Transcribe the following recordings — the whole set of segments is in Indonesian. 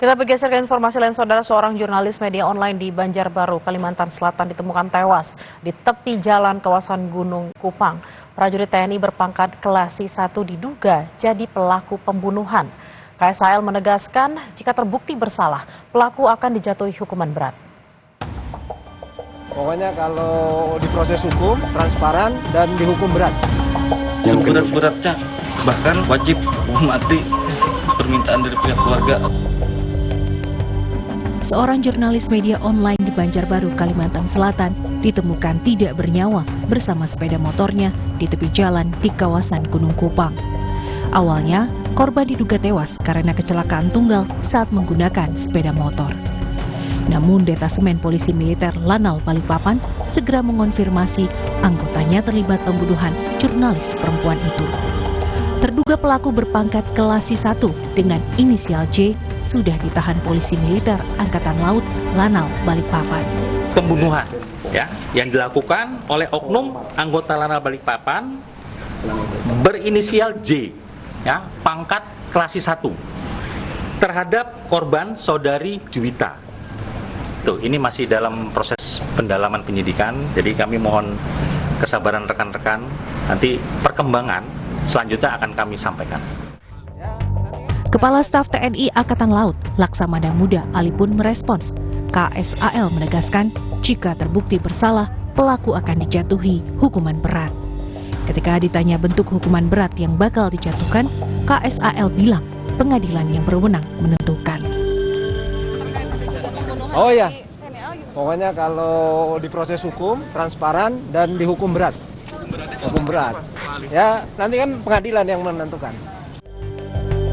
Kita bergeser ke informasi lain, saudara. Seorang jurnalis media online di Banjarbaru, Kalimantan Selatan ditemukan tewas di tepi jalan kawasan Gunung Kupang. Prajurit TNI berpangkat Kelasi 1 diduga jadi pelaku pembunuhan. KSAL menegaskan jika terbukti bersalah, pelaku akan dijatuhi hukuman berat. Pokoknya kalau diproses hukum, transparan, dan dihukum berat. Seberat-beratnya, bahkan wajib mati, permintaan dari pihak keluarga. Seorang jurnalis media online di Banjarbaru, Kalimantan Selatan ditemukan tidak bernyawa bersama sepeda motornya di tepi jalan di kawasan Gunung Kupang. Awalnya, korban diduga tewas karena kecelakaan tunggal saat menggunakan sepeda motor. Namun Detasemen Polisi Militer Lanal Balikpapan segera mengonfirmasi anggotanya terlibat pembunuhan jurnalis perempuan itu. Terduga pelaku berpangkat Kelasi 1 dengan inisial J sudah ditahan Polisi Militer Angkatan Laut Lanal Balikpapan. Pembunuhan ya yang dilakukan oleh oknum anggota Lanal Balikpapan berinisial J ya, pangkat Kelasi 1 terhadap korban saudari Juwita. Tuh, ini masih dalam proses pendalaman penyidikan, jadi kami mohon kesabaran rekan-rekan, nanti perkembangan selanjutnya akan kami sampaikan. Kepala Staf TNI Angkatan Laut Laksamana Muda Ali pun merespons. KSAL menegaskan jika terbukti bersalah, pelaku akan dijatuhi hukuman berat. Ketika ditanya bentuk hukuman berat yang bakal dijatuhkan, KSAL bilang pengadilan yang berwenang menentukan. Oh ya, pokoknya kalau diproses hukum, transparan, dan dihukum berat. Hukum berat. Ya, nanti kan pengadilan yang menentukan.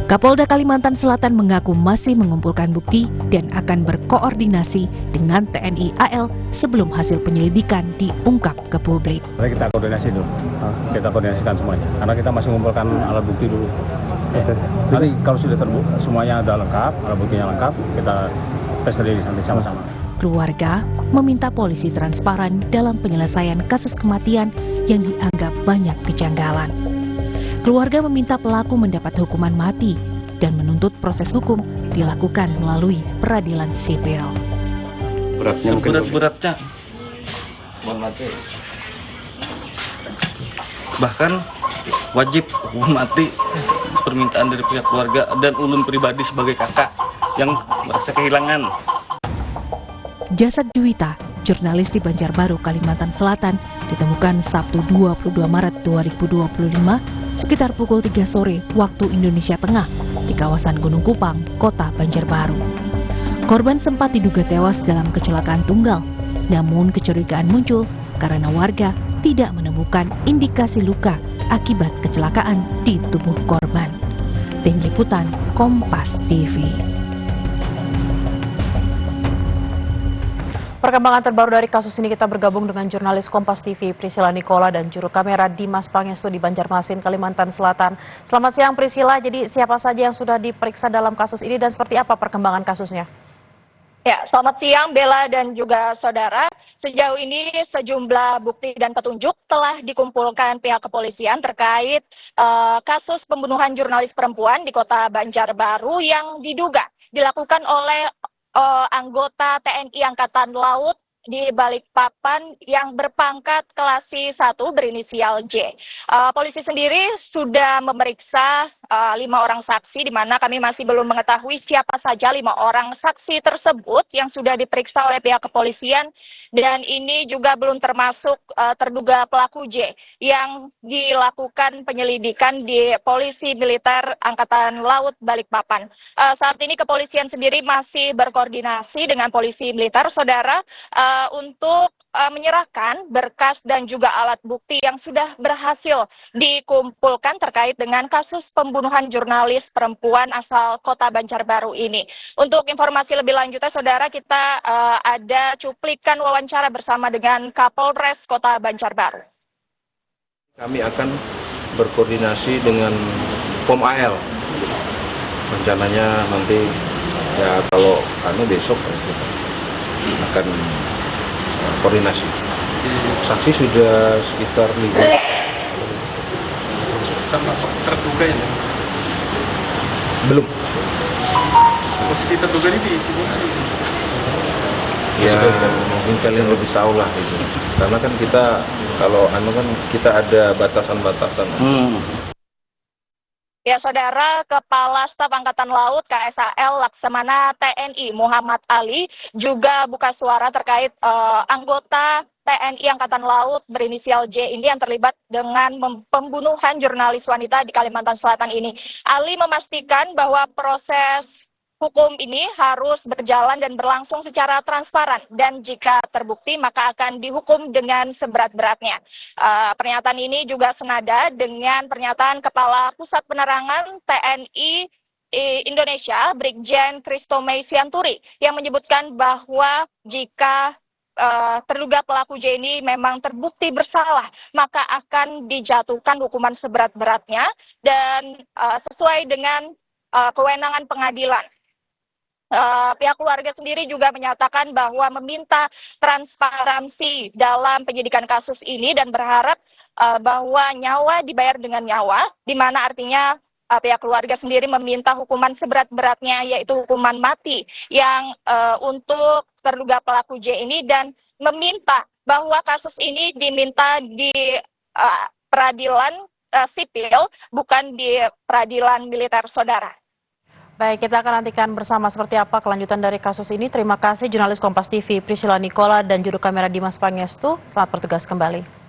Kapolda Kalimantan Selatan mengaku masih mengumpulkan bukti dan akan berkoordinasi dengan TNI AL sebelum hasil penyelidikan diungkap ke publik. Mari kita koordinasi dulu, kita koordinasikan semuanya, karena kita masih mengumpulkan alat bukti dulu. Nanti kalau sudah terbukti, semuanya ada lengkap, alat buktinya lengkap, kita tes sendiri nanti sama-sama. Keluarga meminta polisi transparan dalam penyelesaian kasus kematian yang dianggap banyak kejanggalan. Keluarga meminta pelaku mendapat hukuman mati dan menuntut proses hukum dilakukan melalui peradilan sipil. Seberat-beratnya, bahkan wajib mati, permintaan dari pihak keluarga dan ulun pribadi sebagai kakak yang merasa kehilangan. Jasad Juwita, jurnalis di Banjarbaru, Kalimantan Selatan, ditemukan Sabtu 22 Maret 2025 sekitar pukul 3 sore waktu Indonesia Tengah di kawasan Gunung Kupang, Kota Banjarbaru. Korban sempat diduga tewas dalam kecelakaan tunggal, namun kecurigaan muncul karena warga tidak menemukan indikasi luka akibat kecelakaan di tubuh korban. Tim Liputan Kompas TV. Perkembangan terbaru dari kasus ini kita bergabung dengan jurnalis Kompas TV Priscila Nikola dan juru kamera Dimas Pangestu di Banjarmasin, Kalimantan Selatan. Selamat siang Priscila, jadi siapa saja yang sudah diperiksa dalam kasus ini dan seperti apa perkembangan kasusnya? Ya, selamat siang Bella dan juga saudara. Sejauh ini sejumlah bukti dan petunjuk telah dikumpulkan pihak kepolisian terkait kasus pembunuhan jurnalis perempuan di kota Banjarbaru yang diduga dilakukan oleh anggota TNI Angkatan Laut di Balikpapan yang berpangkat Kelasi 1 berinisial J. Polisi sendiri sudah memeriksa 5 orang saksi, di mana kami masih belum mengetahui siapa saja 5 orang saksi tersebut yang sudah diperiksa oleh pihak kepolisian, dan ini juga belum termasuk terduga pelaku J yang dilakukan penyelidikan di Polisi Militer Angkatan Laut Balikpapan. Saat ini kepolisian sendiri masih berkoordinasi dengan polisi militer, saudara, untuk menyerahkan berkas dan juga alat bukti yang sudah berhasil dikumpulkan terkait dengan kasus pembunuhan jurnalis perempuan asal kota Banjarbaru ini. Untuk informasi lebih lanjutnya, saudara, kita ada cuplikan wawancara bersama dengan Kapolres Kota Banjarbaru. Kami akan berkoordinasi dengan POM AL. Rencananya nanti ya kalau besok akan koordinasi. Saksi sudah sekitar 5. Termasuk terduga ini? Belum. Posisi terduga ini di sini. Ya mungkin kalian lebih tahu lah gitu. Karena kan kita kalau kita ada batasan-batasan. Ya, Saudara, Kepala Staf Angkatan Laut KSAL Laksamana TNI Muhammad Ali juga buka suara terkait anggota TNI Angkatan Laut berinisial J ini yang terlibat dengan pembunuhan jurnalis wanita di Kalimantan Selatan ini. Ali memastikan bahwa proses hukum ini harus berjalan dan berlangsung secara transparan dan jika terbukti maka akan dihukum dengan seberat-beratnya. Pernyataan ini juga senada dengan pernyataan Kepala Pusat Penerangan TNI Indonesia Brigjen Christomei Sianturi yang menyebutkan bahwa jika terduga pelaku J ini memang terbukti bersalah maka akan dijatuhkan hukuman seberat-beratnya dan sesuai dengan kewenangan pengadilan. Pihak keluarga sendiri juga menyatakan bahwa meminta transparansi dalam penyidikan kasus ini dan berharap bahwa nyawa dibayar dengan nyawa, di mana artinya pihak keluarga sendiri meminta hukuman seberat-beratnya yaitu hukuman mati yang untuk terduga pelaku J ini dan meminta bahwa kasus ini diminta di peradilan sipil bukan di peradilan militer, Saudara. Baik, kita akan nantikan bersama seperti apa kelanjutan dari kasus ini. Terima kasih jurnalis Kompas TV Priscilla Nicola dan juru kamera Dimas Pangestu. Selamat bertugas kembali.